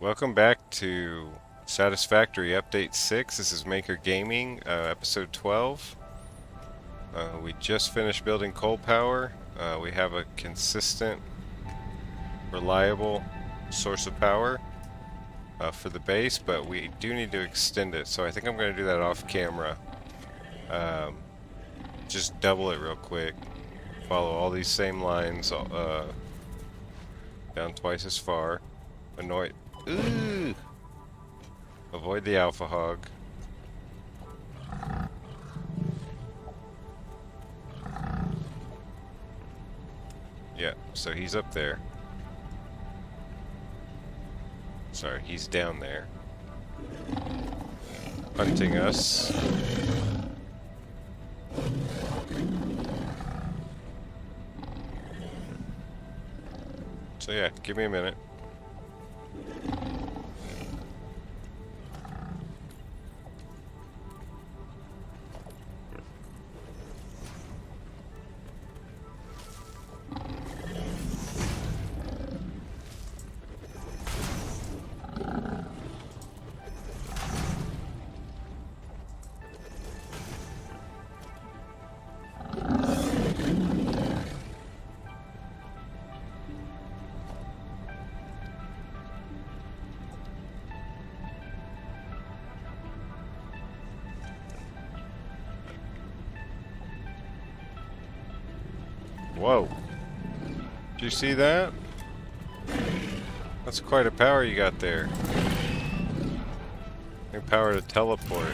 Welcome back to Satisfactory Update 6. This is Maker Gaming, Episode 12. We just finished building coal power. We have a consistent, reliable source of power for the base, but we do need to extend it, so I think I'm going to do that off camera. Just double it real quick. Follow all these same lines down twice as far. Ooh! Avoid the Alpha Hog. Yeah, so he's up there. Sorry, he's down there. Hunting us. So yeah, give me a minute. Whoa. Did you see that? That's quite a power you got there. Your power to teleport.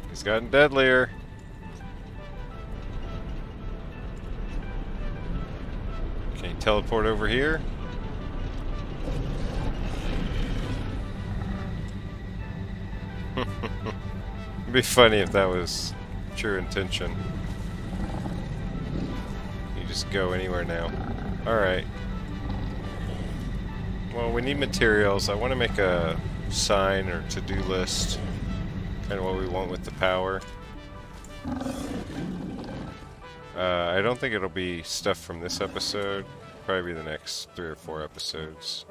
He's gotten deadlier. Can you teleport over here? It'd be funny if that was true intention. You just go anywhere now. Alright. Well, we need materials. I want to make a sign or to-do list. Kind of what we want with the power. I don't think it'll be stuff from this episode. Probably be the next 3 or 4 episodes.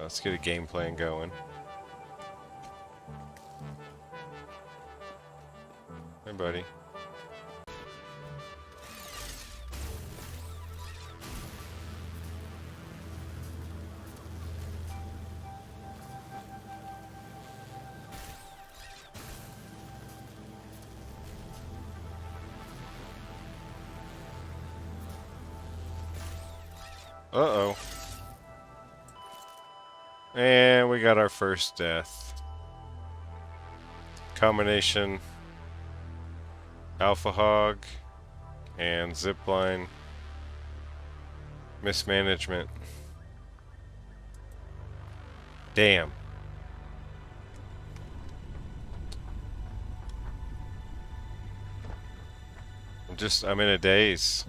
Let's get a game plan going. Hey, buddy. Uh-oh. And we got our first death. Combination Alpha Hog and Zipline. Mismanagement. Damn. I'm in a daze.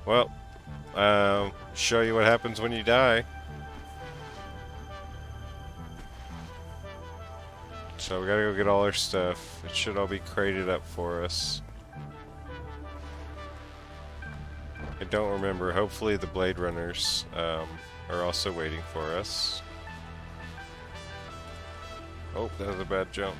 Well, show you what happens when you die. So we gotta go get all our stuff. It should all be crated up for us. I don't remember. Hopefully the Blade Runners are also waiting for us. Oh, that was a bad jump.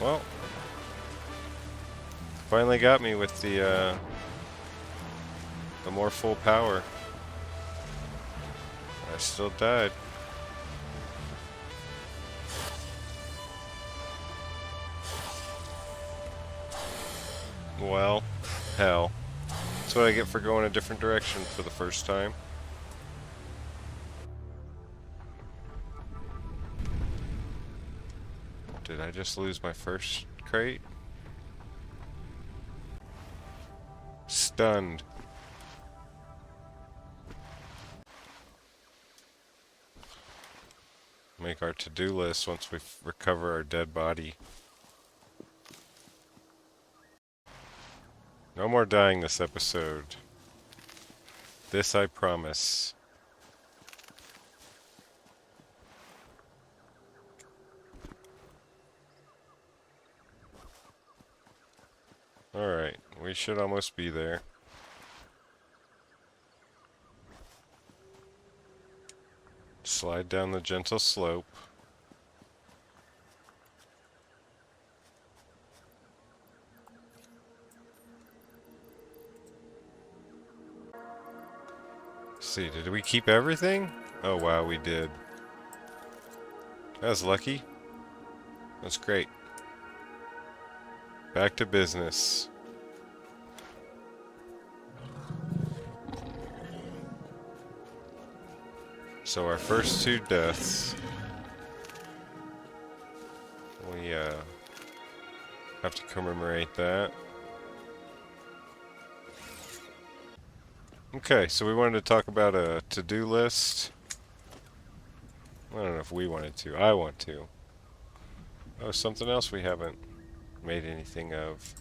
Well, finally got me with the more full power. I still died. Well, hell. That's what I get for going a different direction for the first time. Did I just lose my first crate? Stunned. Make our to-do list once we recover our dead body. No more dying this episode. This I promise. Alright, we should almost be there. Slide down the gentle slope. See, did we keep everything? Oh wow, we did. That was lucky. That's great. Back to business. So our first 2 deaths, we have to commemorate that. Okay, so we wanted to talk about a to-do list. I don't know if we wanted to. I want to. Oh, something else we haven't made anything of.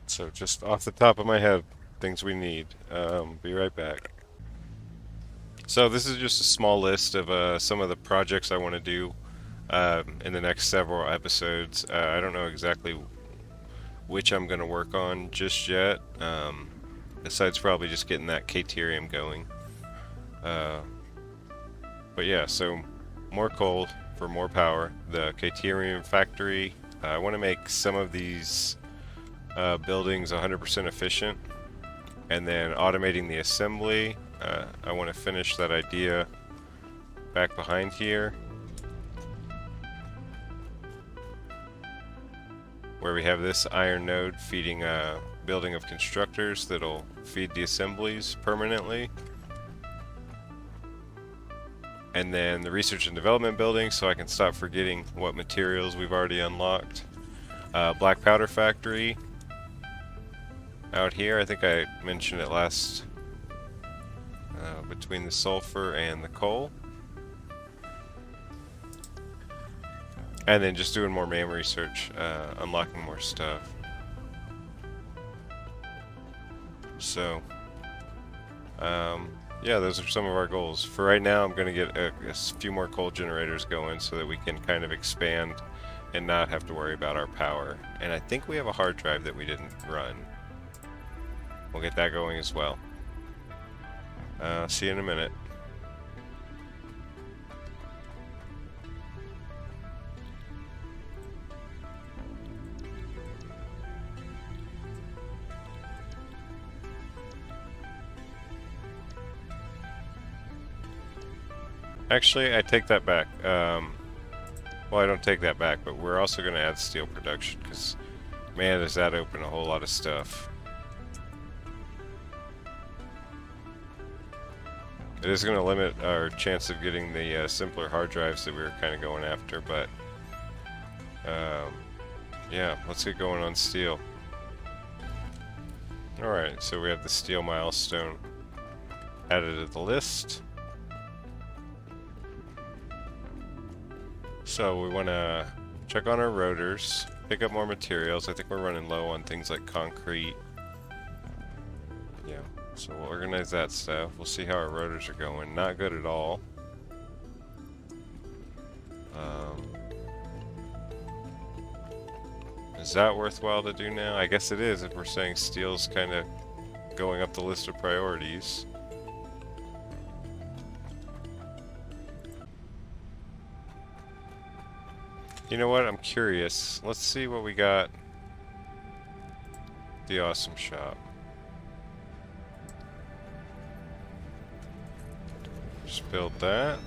So just off the top of my head, things we need. Be right back. So this is just a small list of some of the projects I want to do in the next several episodes. I don't know exactly which I'm going to work on just yet, besides probably just getting that Caterium going. But yeah, so more coal for more power. The Caterium factory. I want to make some of these buildings 100% efficient, and then automating the assembly. I want to finish that idea back behind here, where we have this iron node feeding a building of constructors that'll feed the assemblies permanently. And then the research and development building, so I can stop forgetting what materials we've already unlocked. Black powder factory out here. I think I mentioned it last, between the sulfur and the coal. And then just doing more MAM research, unlocking more stuff. So, yeah, those are some of our goals. For right now, I'm going to get a few more coal generators going so that we can kind of expand and not have to worry about our power. And I think we have a hard drive that we didn't run. We'll get that going as well. See you in a minute. Actually, I take that back. Well, I don't take that back, but we're also going to add steel production, because, man, does that open a whole lot of stuff. It is going to limit our chance of getting the simpler hard drives that we were kind of going after, but yeah, let's get going on steel. Alright, so we have the steel milestone added to the list. So we want to check on our rotors, pick up more materials. I think we're running low on things like concrete. Yeah, so we'll organize that stuff. We'll see how our rotors are going. Not good at all. Is that worthwhile to do now? I guess it is if we're saying steel's kind of going up the list of priorities. You know what? I'm curious. Let's see what we got. The awesome shop. Just build that.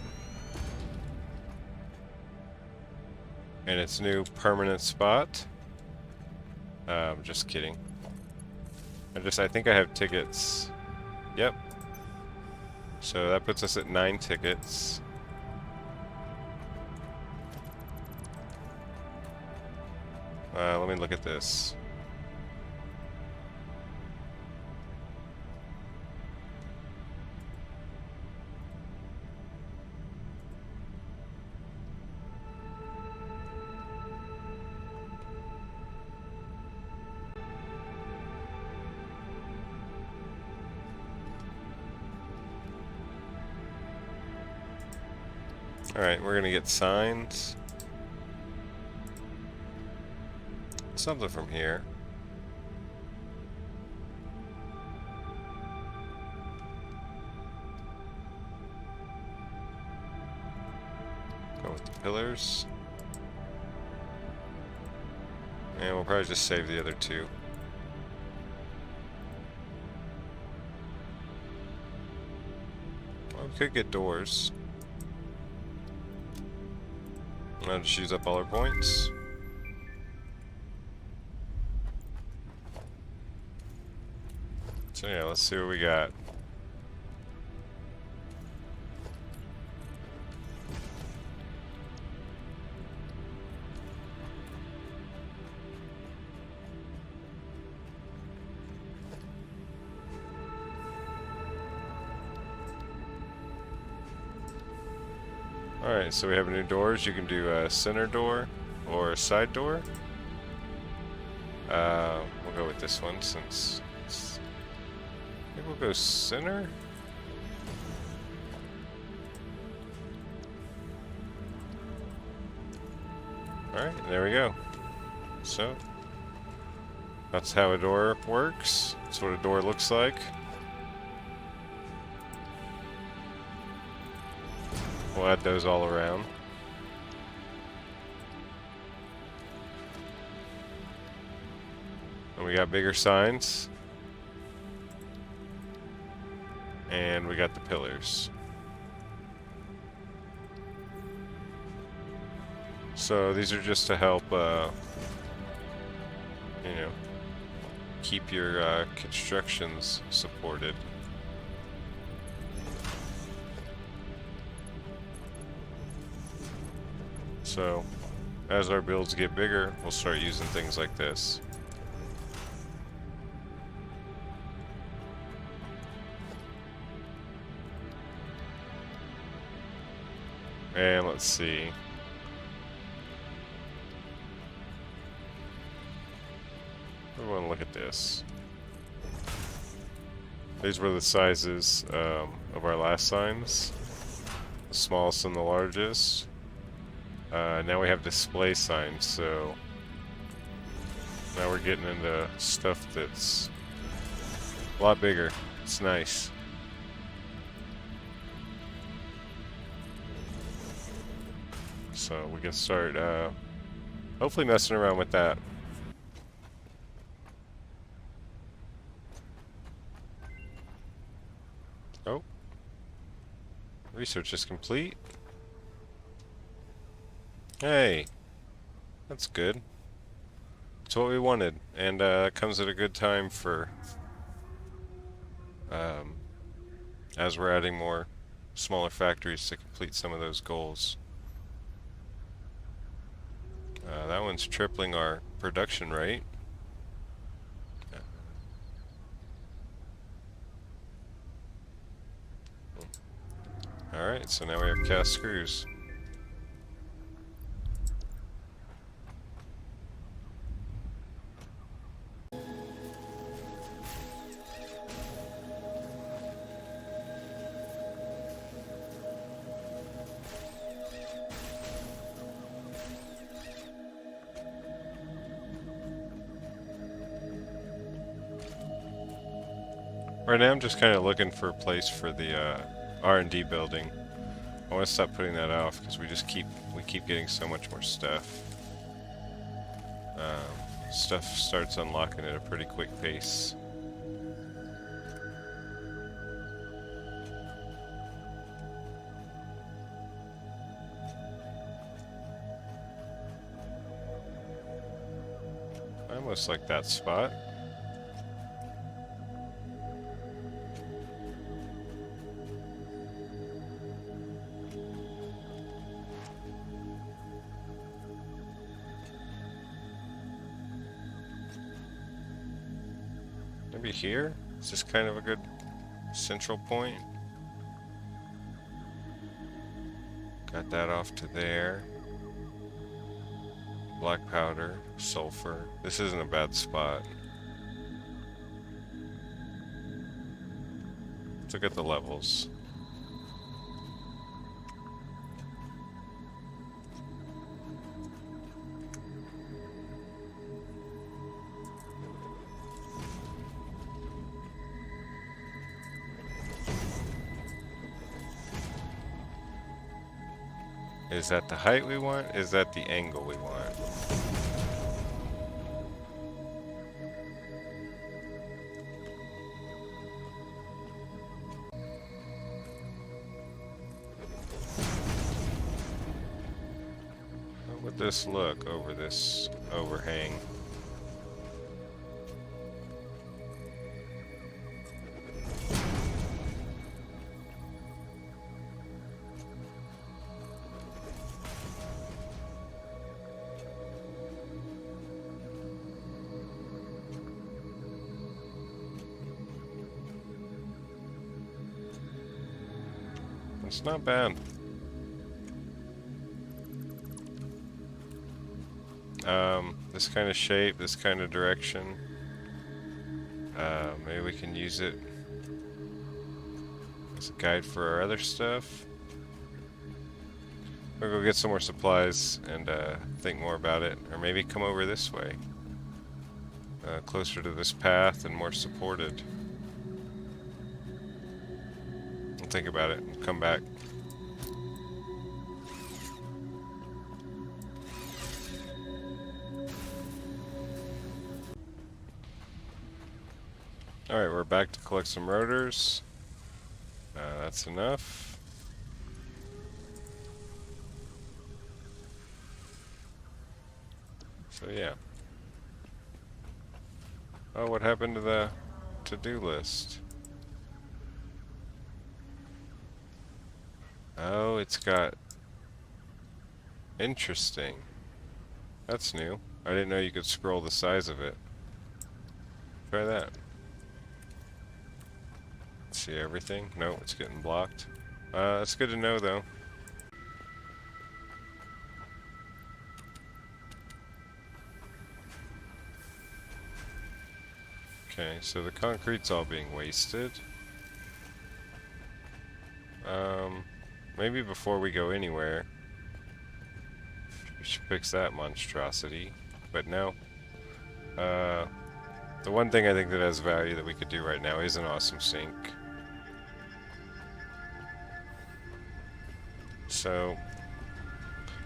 And its new permanent spot. Just kidding. I think I have tickets. Yep. So that puts us at 9 tickets. Let me look at this. Alright, we're gonna get signs. Something from here. Go with the pillars. And we'll probably just save the other two. Well, we could get doors. I'll just use up all our points. So yeah, let's see what we got. Alright, so we have new doors. You can do a center door or a side door. We'll go with this one since I think we'll go center. Alright, there we go. So, that's how a door works. That's what a door looks like. We'll add those all around. And we got bigger signs. And we got the pillars. So these are just to help, you know, keep your constructions supported. So, as our builds get bigger, we'll start using things like this. And let's see. We want to look at this. These were the sizes of our last signs. The smallest and the largest. Now we have display signs, so now we're getting into stuff that's a lot bigger. It's nice. So we can start hopefully messing around with that. Oh. Research is complete. Hey, that's good. It's what we wanted, and it comes at a good time for as we're adding more smaller factories to complete some of those goals. That one's tripling our production rate. Alright, so now we have cast screws. Right now I'm just kind of looking for a place for the R&D building. I want to stop putting that off because we keep getting so much more stuff. Stuff starts unlocking at a pretty quick pace. I almost like that spot. Maybe here? Is this kind of a good central point? Got that off to there. Black powder, sulfur. This isn't a bad spot. Let's look at the levels. Is that the height we want? Is that the angle we want? How would this look over this overhang? It's not bad. This kind of shape, this kind of direction. Maybe we can use it as a guide for our other stuff. We'll go get some more supplies and think more about it. Or maybe come over this way. Closer to this path and more supported. We'll think about it and come back. Alright, we're back to collect some rotors. That's enough. So yeah. Oh, what happened to the to-do list? Oh, it's got... Interesting. That's new. I didn't know you could scroll the size of it. Try that. See everything? No, it's getting blocked. That's good to know though. Okay, so the concrete's all being wasted. Maybe before we go anywhere, we should fix that monstrosity. But no. The one thing I think that has value that we could do right now is an awesome sink. So,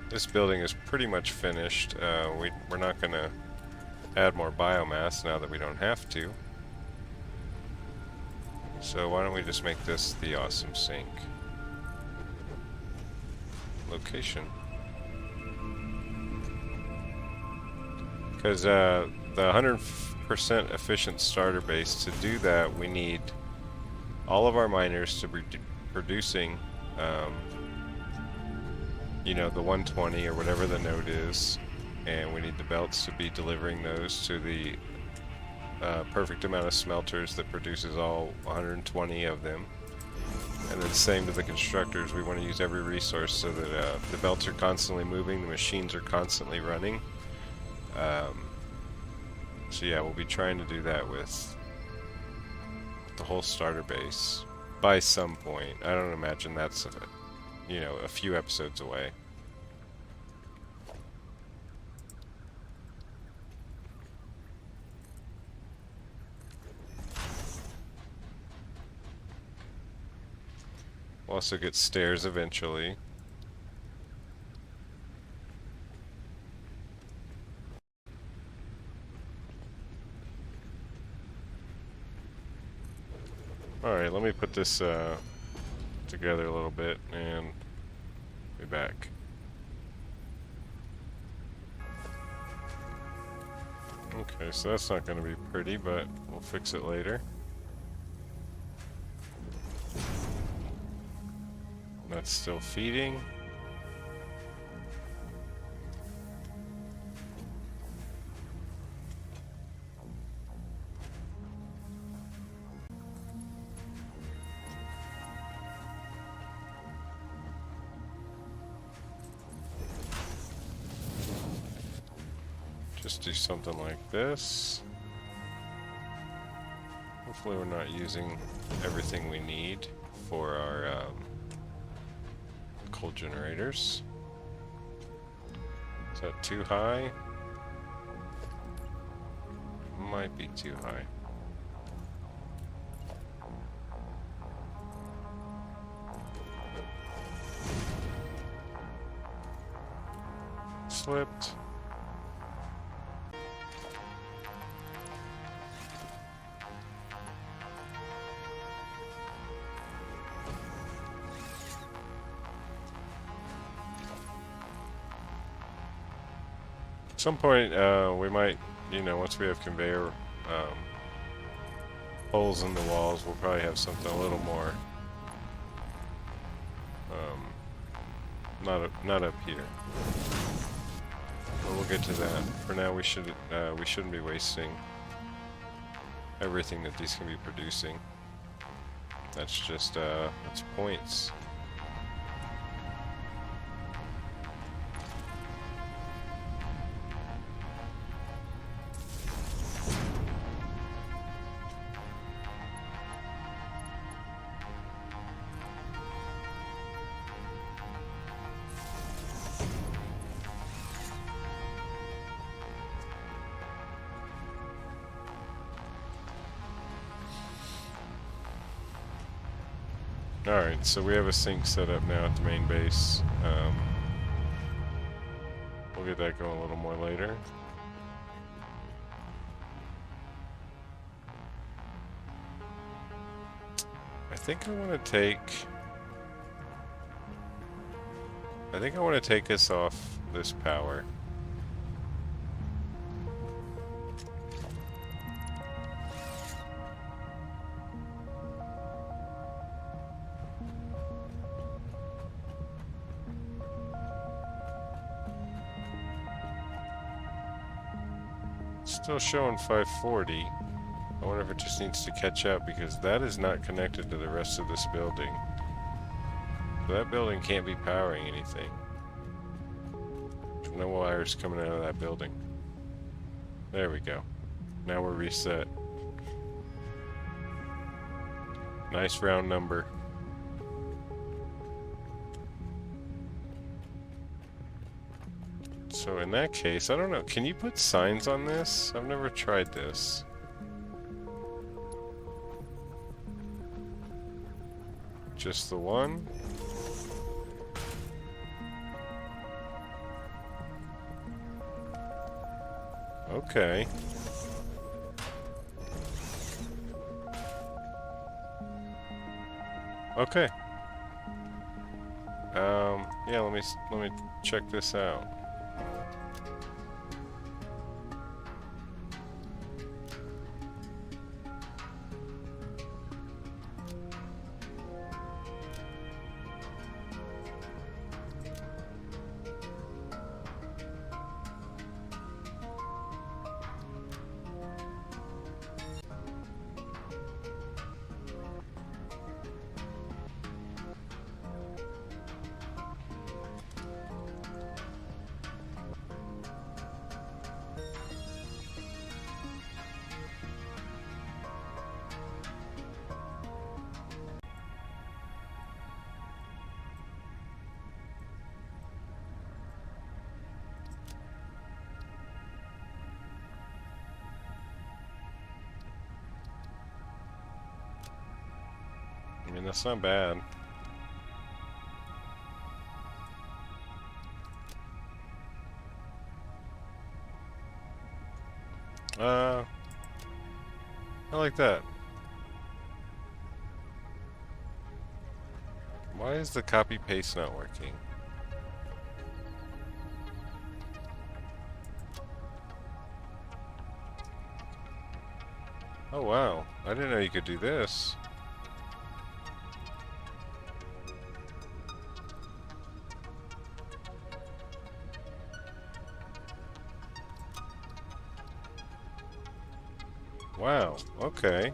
this building is pretty much finished. We're not going to add more biomass now that we don't have to. So why don't we just make this the awesome sink? Location. Because the 100% efficient starter base, to do that we need all of our miners to be producing you know, the 120 or whatever the node is, and we need the belts to be delivering those to the perfect amount of smelters that produces all 120 of them. And then same to the constructors, we want to use every resource so that the belts are constantly moving, the machines are constantly running. So yeah, we'll be trying to do that with the whole starter base by some point. I don't imagine that's you know, a few episodes away. We'll also get stairs eventually. Alright, let me put this together a little bit and be back. Okay, so that's not going to be pretty, but we'll fix it later. That's still feeding. Just do something like this. Hopefully we're not using everything we need for our coal generators. Is that too high? Might be too high. flipped. At some point, we might, you know, once we have conveyor holes in the walls, we'll probably have something a little more, not up here. But we'll get to that. For now, we shouldn't be wasting everything that these can be producing. That's just, that's points. Alright, so we have a sink set up now at the main base. We'll get that going a little more later. I think I want to take us off this power. Still showing 540. I wonder if it just needs to catch up because that is not connected to the rest of this building. So that building can't be powering anything. There's no wires coming out of that building. There we go. Now we're reset. Nice round number. So in that case, I don't know, can you put signs on this? I've never tried this. Just the one? Okay. Okay. Yeah, let me check this out. I mean, that's not bad. I like that. Why is the copy paste not working? Oh wow, I didn't know you could do this. Wow, okay.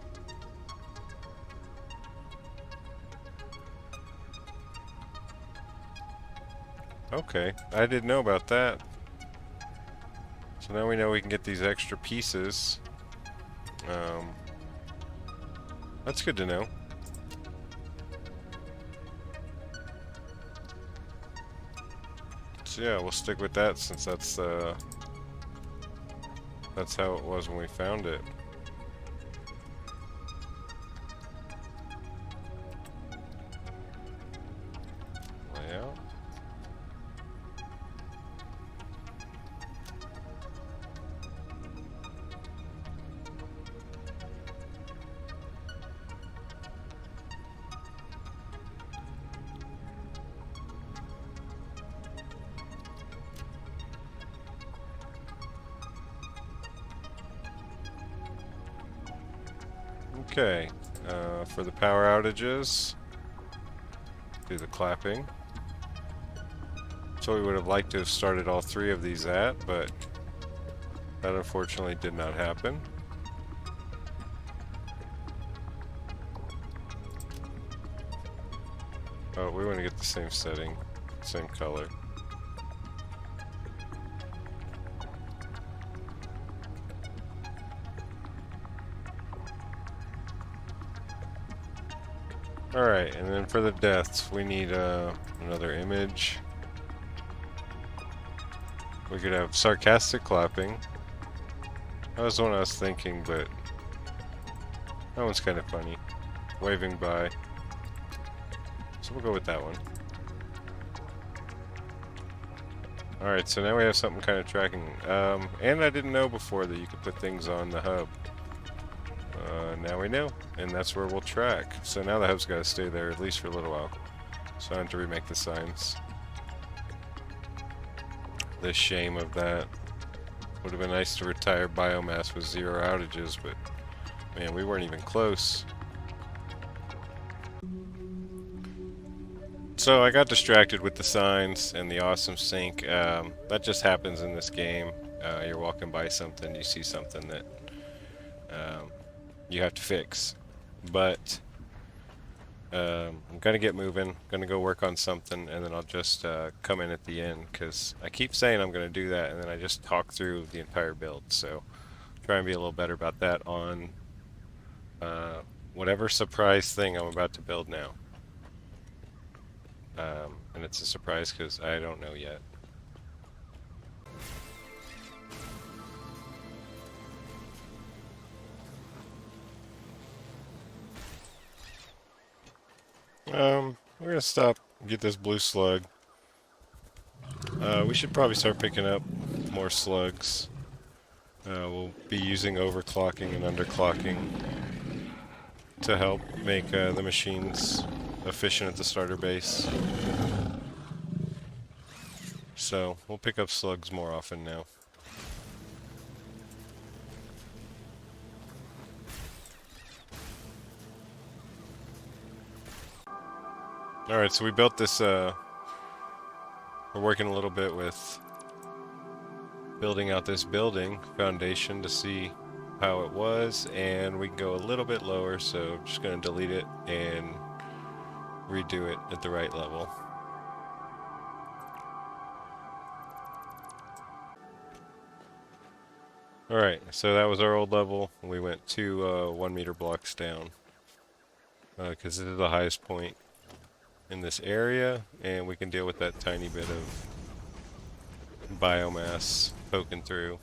Okay, I didn't know about that. So now we know we can get these extra pieces. That's good to know. So yeah, we'll stick with that since that's how it was when we found it. Layout. Okay, for the power outages, do the clapping. So we would have liked to have started all 3 of these at, but that unfortunately did not happen. Oh, we want to get the same setting, same color. Alright, and then for the deaths, we need another image. We could have sarcastic clapping. That was the one I was thinking, but that one's kind of funny. Waving by. So we'll go with that one. Alright, so now we have something kind of tracking. And I didn't know before that you could put things on the hub. Now we know, and that's where we'll track. So now the hub's got to stay there at least for a little while. So I have to remake the signs. The shame of that. Would have been nice to retire biomass with 0 outages, but man, we weren't even close. So I got distracted with the signs and the awesome sync. That just happens in this game. You're walking by something, you see something that you have to fix. But I'm gonna get moving, gonna go work on something, and then I'll just come in at the end, because I keep saying I'm gonna do that, and then I just talk through the entire build. So try and be a little better about that on whatever surprise thing I'm about to build now. And it's a surprise because I don't know yet. We're gonna stop and get this blue slug. We should probably start picking up more slugs. We'll be using overclocking and underclocking to help make the machines efficient at the starter base. So we'll pick up slugs more often now. Alright, so we built this, we're working a little bit with building out this building foundation to see how it was, and we can go a little bit lower, so I'm just going to delete it and redo it at the right level. Alright, so that was our old level. We went 2 1 meter blocks down, because this is the highest point in this area, and we can deal with that tiny bit of biomass poking through.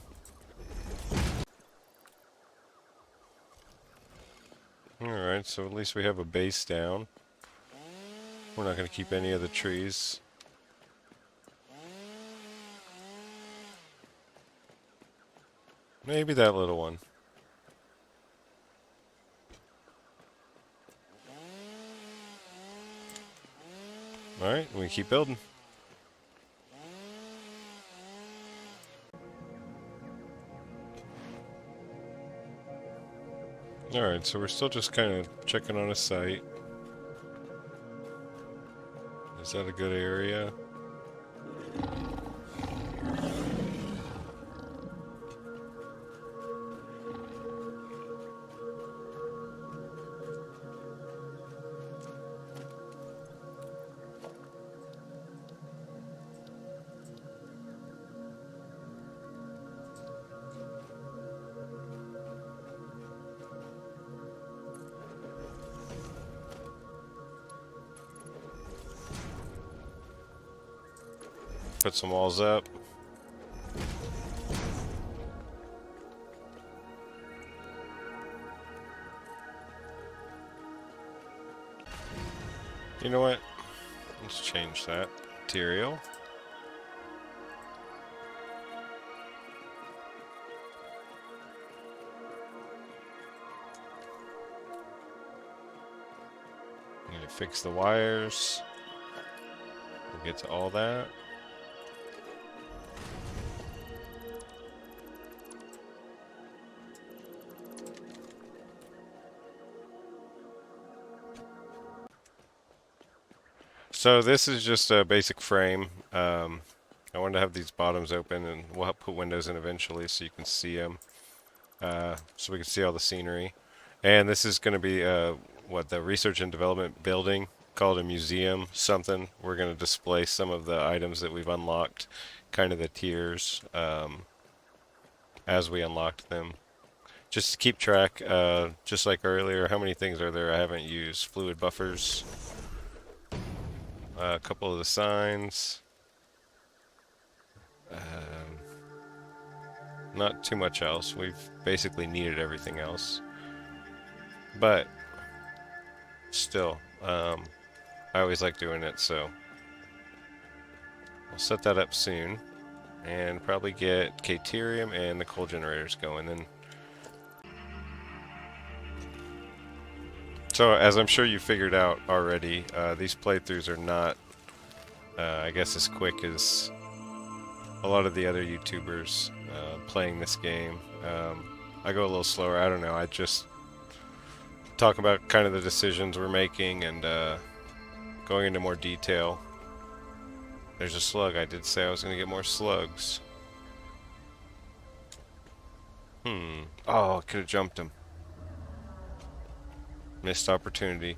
Alright, so at least we have a base down. We're not going to keep any of the trees. Maybe that little one. Alright, we keep building. Alright, so we're still just kind of checking on a site. Is that a good area? Put some walls up. You know what? Let's change that. Material. Need to fix the wires. We'll get to all that. So this is just a basic frame. I wanted to have these bottoms open, and we'll put windows in eventually so you can see them. So we can see all the scenery. And this is going to be what the research and development building, called a museum something. We're going to display some of the items that we've unlocked, kind of the tiers as we unlocked them. Just to keep track, just like earlier, how many things are there I haven't used? Fluid buffers, a couple of the signs. Not too much else. We've basically needed everything else. But still, I always like doing it, so I'll set that up soon and probably get Caterium and the coal generators going then. So as I'm sure you figured out already, these playthroughs are not, I guess, as quick as a lot of the other YouTubers playing this game. I go a little slower. I don't know. I just talk about kind of the decisions we're making and going into more detail. There's a slug. I did say I was going to get more slugs. Oh, I could have jumped him. Missed opportunity.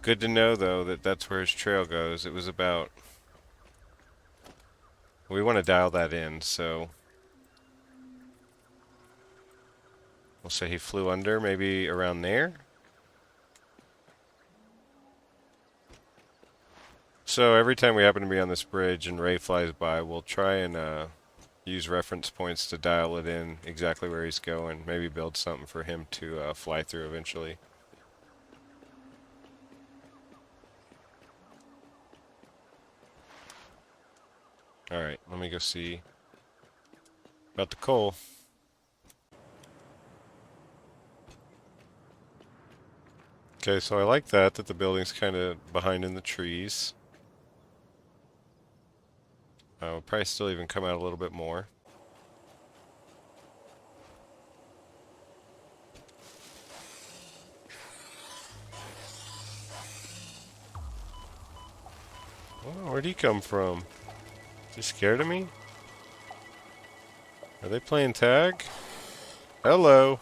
Good to know, though, that that's where his trail goes. It was about... We want to dial that in, so... We'll say he flew under, maybe around there? So every time we happen to be on this bridge and Ray flies by, we'll try and use reference points to dial it in exactly where he's going. Maybe build something for him to fly through eventually. Alright, let me go see about the coal. Okay, so I like that the building's kind of behind in the trees. We'll probably still even come out a little bit more. Oh, where'd he come from? Is he scared of me? Are they playing tag? Hello!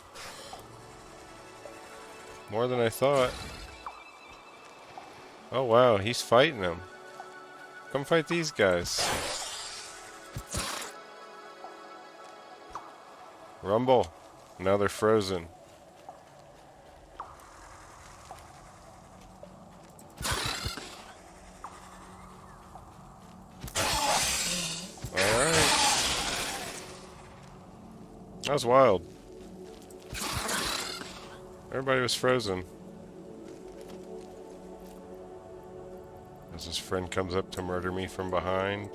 More than I thought. Oh wow, he's fighting them. Come fight these guys. Rumble. Now they're frozen. Alright. That was wild. Everybody was frozen. As his friend comes up to murder me from behind.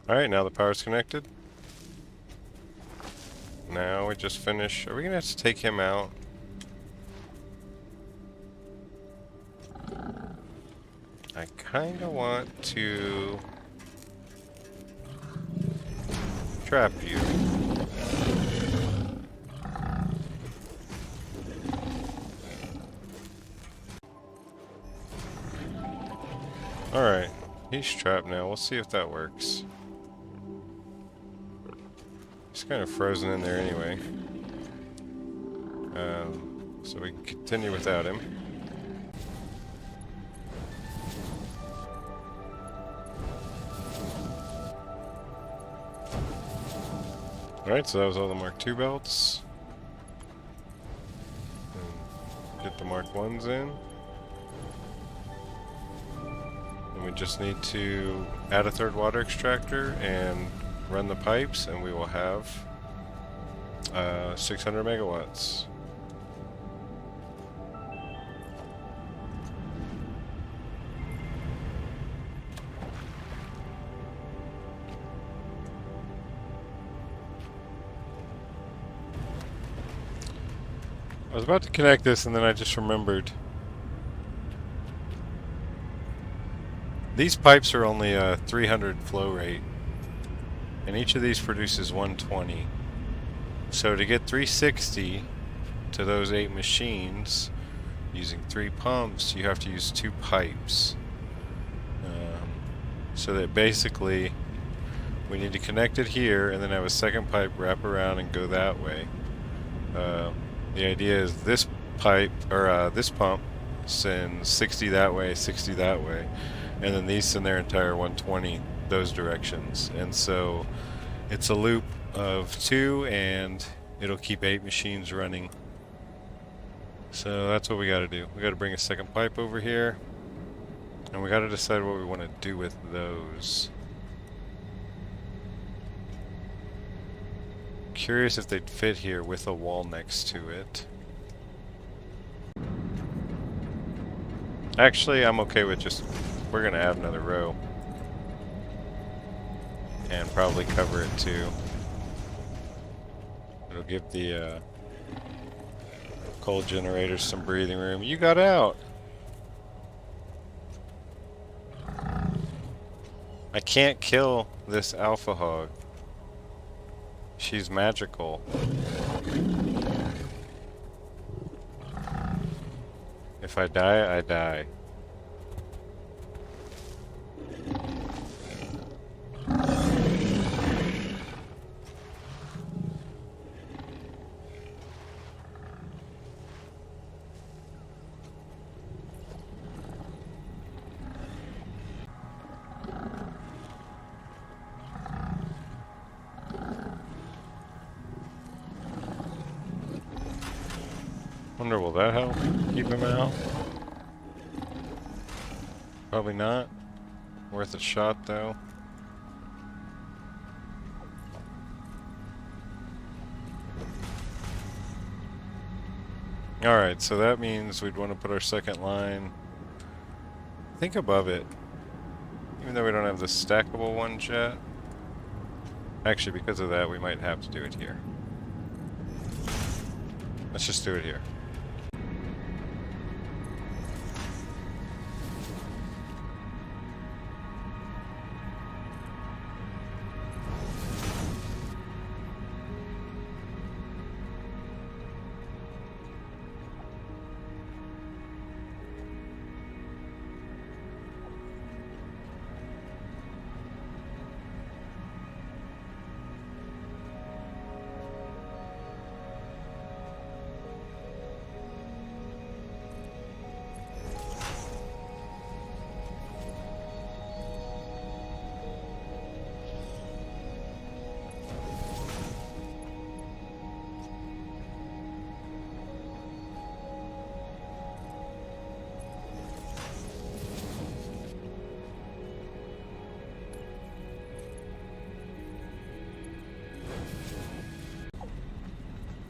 Alright, now the power's connected. Now we just finish. Are we gonna have to take him out? I kinda want to trap you. Alright, he's trapped now. We'll see if that works. He's kind of frozen in there anyway. So we can continue without him. Alright, so that was all the Mark II belts. And get the Mark Is in. And we just need to add a third water extractor and run the pipes, and we will have 600 megawatts. I was about to connect this and then I just remembered. These pipes are only 300 flow rate, and each of these produces 120. So to get 360 to those 8 machines using 3 pumps, you have to use 2 pipes. So that basically we need to connect it here and then have a second pipe wrap around and go that way. The idea is this pipe, or this pump, sends 60 that way, 60 that way, and then these send their entire 120 those directions. And so it's a loop of 2 and it'll keep 8 machines running. So that's what we got to do. We got to bring a second pipe over here, and we got to decide what we want to do with those. Curious if they'd fit here with a wall next to it. Actually, I'm okay with just, we're gonna add another row. And probably cover it too. It'll give the coal generators some breathing room. You got out! I can't kill this Alpha Hog. She's magical. If I die, I die. Wonder, will that help keep him out? Probably not. Worth a shot though. Alright, so that means we'd want to put our second line, I think, above it. Even though we don't have the stackable ones yet. Actually, because of that, we might have to do it here. Let's just do it here.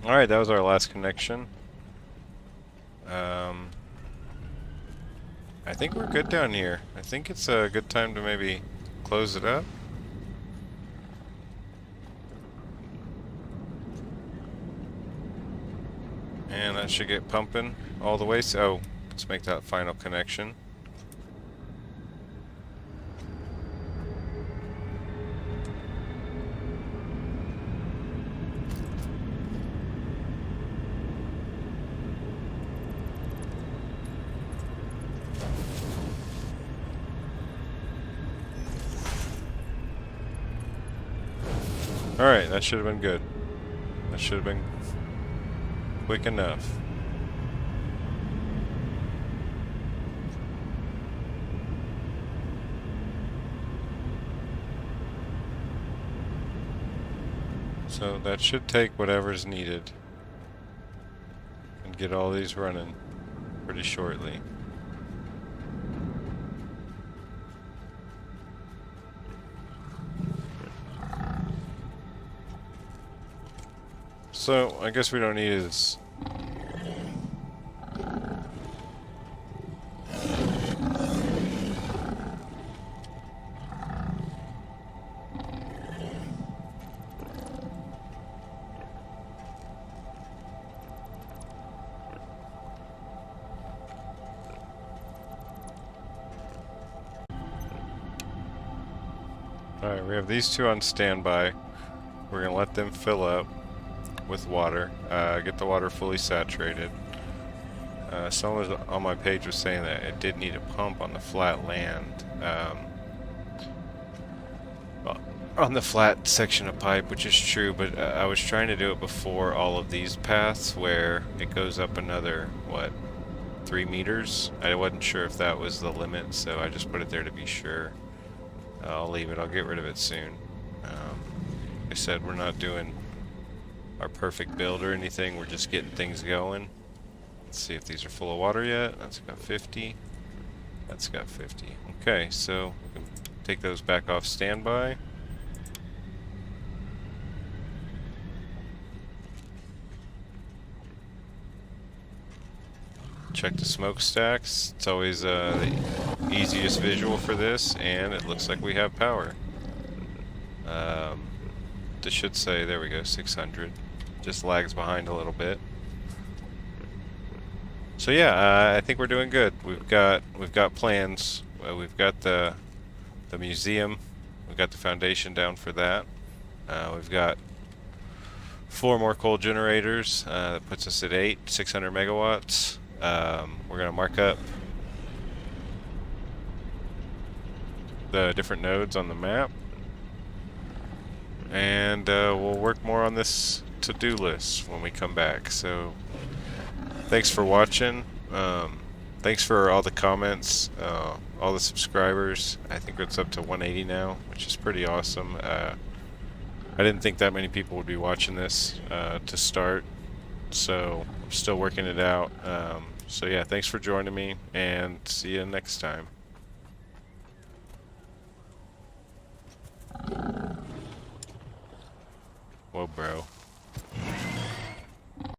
Alright, that was our last connection. I think we're good down here. I think it's a good time to maybe close it up. And that should get pumping all the way. So, let's make that final connection. Alright, that should have been good. That should have been quick enough. So that should take whatever's needed and get all these running pretty shortly. So, I guess we don't need his... Alright, we have these two on standby. We're gonna let them fill up. with water. Get the water fully saturated. Someone on my page was saying that it did need a pump on the flat land. On the flat section of pipe, which is true, but I was trying to do it before all of these paths where it goes up another, what, 3 meters? I wasn't sure if that was the limit, so I just put it there to be sure. I'll leave it. I'll get rid of it soon. Like I said, we're not doing our perfect build or anything. We're just getting things going. Let's see if these are full of water yet. That's got 50. That's got 50. Okay, so we can take those back off standby. Check the smokestacks. It's always the easiest visual for this, and it looks like we have power. This should say, there we go, 600. Just lags behind a little bit. So yeah, I think we're doing good. We've got plans. We've got the museum. We've got the foundation down for that. We've got 4 more coal generators. That puts us at 600 megawatts. We're going to mark up the different nodes on the map, and we'll work more on this to-do list when we come back. So thanks for watching. Thanks for all the comments, all the subscribers. I think it's up to 180 now, which is pretty awesome. I didn't think that many people would be watching this to start, so I'm still working it out. So yeah, thanks for joining me, and see you next time. Whoa, bro.